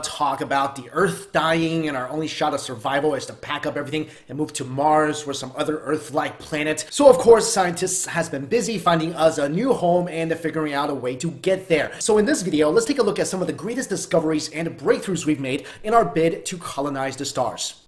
Talk about the Earth dying and our only shot of survival is to pack up everything and move to Mars or some other Earth-like planet. So of course, scientists has been busy finding us a new home and figuring out a way to get there. So in this video, let's take a look at some of the greatest discoveries and breakthroughs we've made in our bid to colonize the stars.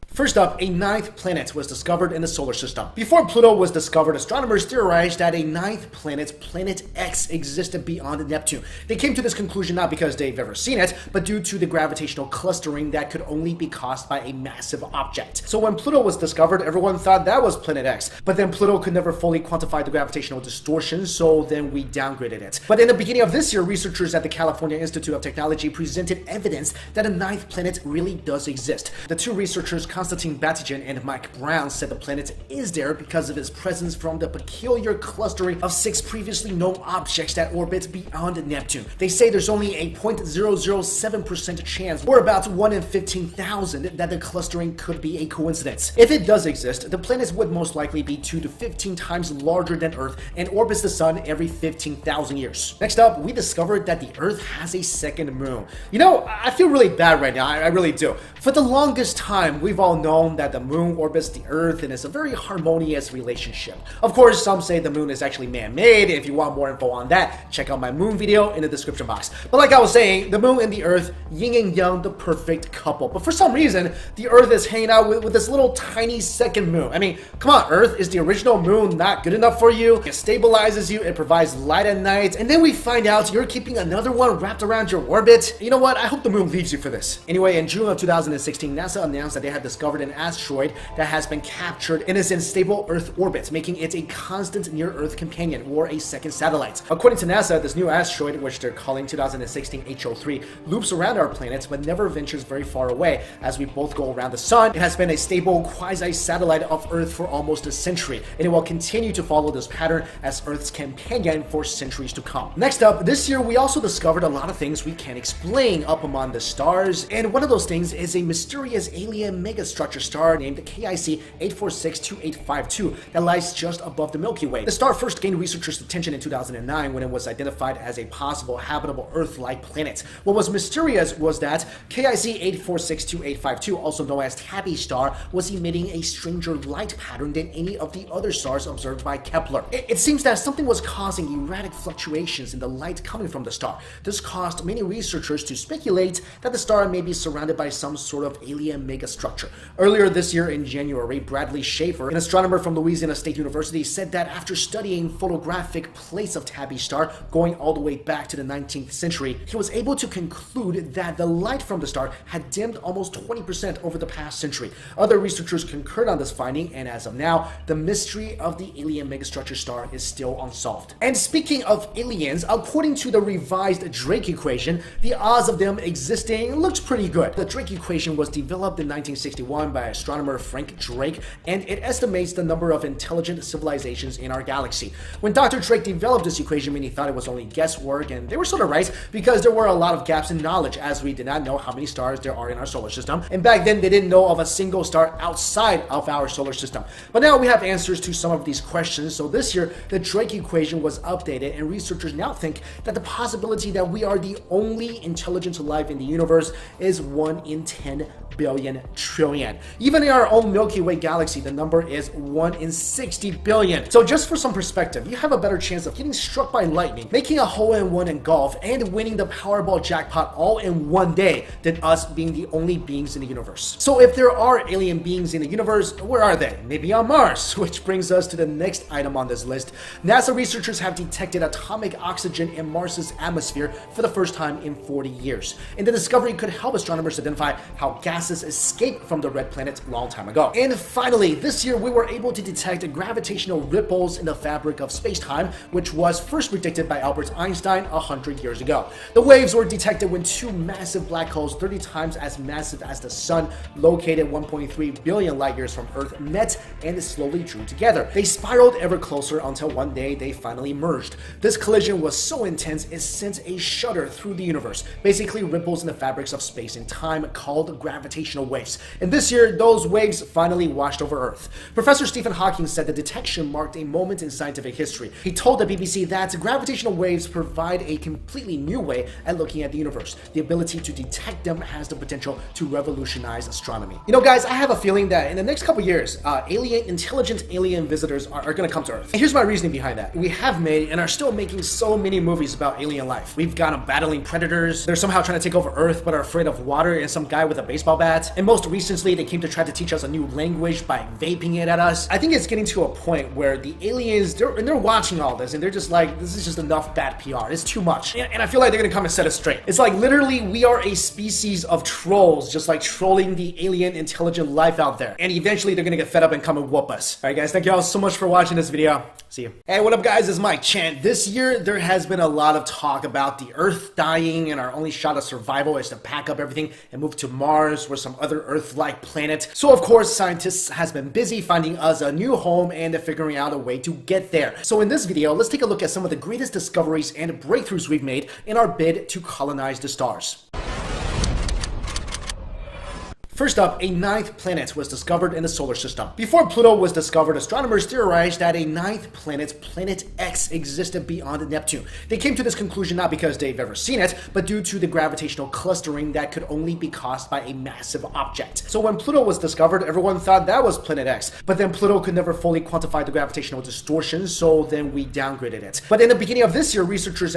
First up, a ninth planet was discovered in the solar system. Before Pluto was discovered, astronomers theorized that a ninth planet, Planet X, existed beyond Neptune. They came to this conclusion not because they've ever seen it, but due to the gravitational clustering that could only be caused by a massive object. So when Pluto was discovered, everyone thought that was Planet X. But then Pluto could never fully quantify the gravitational distortion, so then we downgraded it. But in the beginning of this year, researchers at the California Institute of Technology presented evidence that a ninth planet really does exist. The two researchers, Konstantin Batygin and Mike Brown, said the planet is there because of its presence from the peculiar clustering of 6 previously known objects that orbit beyond Neptune. They say there's only a 0.007% chance, or about 1 in 15,000, that the clustering could be a coincidence. If it does exist, the planet would most likely be 2 to 15 times larger than Earth and orbits the sun every 15,000 years. Next up, we discovered that the Earth has a second moon. You know, I feel really bad right now, I really do. For the longest time, we've all known that the moon orbits the Earth and it's a very harmonious relationship. Of course, some say the moon is actually man-made. If you want more info on that, check out my moon video in the description box. But like I was saying, the moon and the Earth, yin and yang, the perfect couple. But for some reason, the Earth is hanging out with this little tiny second moon. I mean, come on, Earth, is the original moon not good enough for you? It stabilizes you, it provides light at night, and then we find out you're keeping another one wrapped around your orbit. You know what? I hope the moon leaves you for this. Anyway, in June of 2016, NASA announced that they had discovered an asteroid that has been captured and is in stable Earth orbit, making it a constant near-Earth companion, or a second satellite. According to NASA, this new asteroid, which they're calling 2016 HO3, loops around our planet but never ventures very far away. As we both go around the sun, it has been a stable quasi-satellite of Earth for almost a century, and it will continue to follow this pattern as Earth's companion for centuries to come. Next up, this year we also discovered a lot of things we can't explain up among the stars, and one of those things is a mysterious alien megastructure star named KIC 8462852 that lies just above the Milky Way. The star first gained researchers' attention in 2009 when it was identified as a possible habitable Earth-like planet. What was mysterious was that KIC 8462852, also known as Tabby star, was emitting a stranger light pattern than any of the other stars observed by Kepler. It seems that something was causing erratic fluctuations in the light coming from the star. This caused many researchers to speculate that the star may be surrounded by some sort of alien megastructure. Earlier this year in January, Bradley Schaefer, an astronomer from Louisiana State University, said that after studying photographic plates of Tabby star going all the way back to the 19th century, he was able to conclude that the light from the star had dimmed almost 20% over the past century. Other researchers concurred on this finding, and as of now, the mystery of the alien megastructure star is still unsolved. And speaking of aliens, according to the revised Drake equation, the odds of them existing looks pretty good. The Drake equation was developed in 1961 by astronomer Frank Drake, and it estimates the number of intelligent civilizations in our galaxy. When Dr. Drake developed this equation, many thought it was only guesswork, and they were sort of right, because there were a lot of gaps in knowledge, as we did not know how many stars there are in our solar system, and back then they didn't know of a single star outside of our solar system. But now we have answers to some of these questions, so this year the Drake equation was updated, and researchers now think that the possibility that we are the only intelligent life in the universe is 1 in 10 billion trillion. Even in our own Milky Way galaxy, the number is 1 in 60 billion. So just for some perspective, you have a better chance of getting struck by lightning, making a hole-in-one in golf, and winning the Powerball jackpot all in one day than us being the only beings in the universe. So if there are alien beings in the universe, where are they? Maybe on Mars, which brings us to the next item on this list. NASA researchers have detected atomic oxygen in Mars's atmosphere for the first time in 40 years. And the discovery could help astronomers identify how gases escaped from the red planet a long time ago. And finally, this year we were able to detect gravitational ripples in the fabric of space-time, which was first predicted by Albert Einstein 100 years ago. The waves were detected when 2 massive black holes 30 times as massive as the sun, located 1.3 billion light years from Earth, met and slowly drew together. They spiraled ever closer until one day they finally merged. This collision was so intense it sent a shudder through the universe, basically ripples in the fabrics of space and time called gravitational waves. And this this year, those waves finally washed over Earth. Professor Stephen Hawking said the detection marked a moment in scientific history. He told the BBC that gravitational waves provide a completely new way at looking at the universe. The ability to detect them has the potential to revolutionize astronomy. You know, guys, I have a feeling that in the next couple years, intelligent alien visitors are going to come to Earth. And here's my reasoning behind that. We have made and are still making so many movies about alien life. We've got them battling predators. They're somehow trying to take over Earth but are afraid of water and some guy with a baseball bat. And most recently, they came to try to teach us a new language by vaping it at us. I think it's getting to a point where the aliens, they're watching all this and they're just like, this is just enough bad PR. It's too much. And I feel like they're going to come and set us straight. It's like literally we are a species of trolls, just like trolling the alien intelligent life out there. And eventually they're going to get fed up and come and whoop us. All right, guys, thank you all so much for watching this video. See you. Hey, what up, guys? It's Mike Chan. This year, there has been a lot of talk about the Earth dying, and our only shot of survival is to pack up everything and move to Mars or some other Earth-like planet. So, of course, scientists has been busy finding us a new home and figuring out a way to get there. So in this video, let's take a look at some of the greatest discoveries and breakthroughs we've made in our bid to colonize the stars. First up, a ninth planet was discovered in the solar system. Before Pluto was discovered, astronomers theorized that a ninth planet, Planet X, existed beyond Neptune. They came to this conclusion not because they've ever seen it, but due to the gravitational clustering that could only be caused by a massive object. So when Pluto was discovered, everyone thought that was Planet X. But then Pluto could never fully quantify the gravitational distortion, so then we downgraded it. But in the beginning of this year, researchers at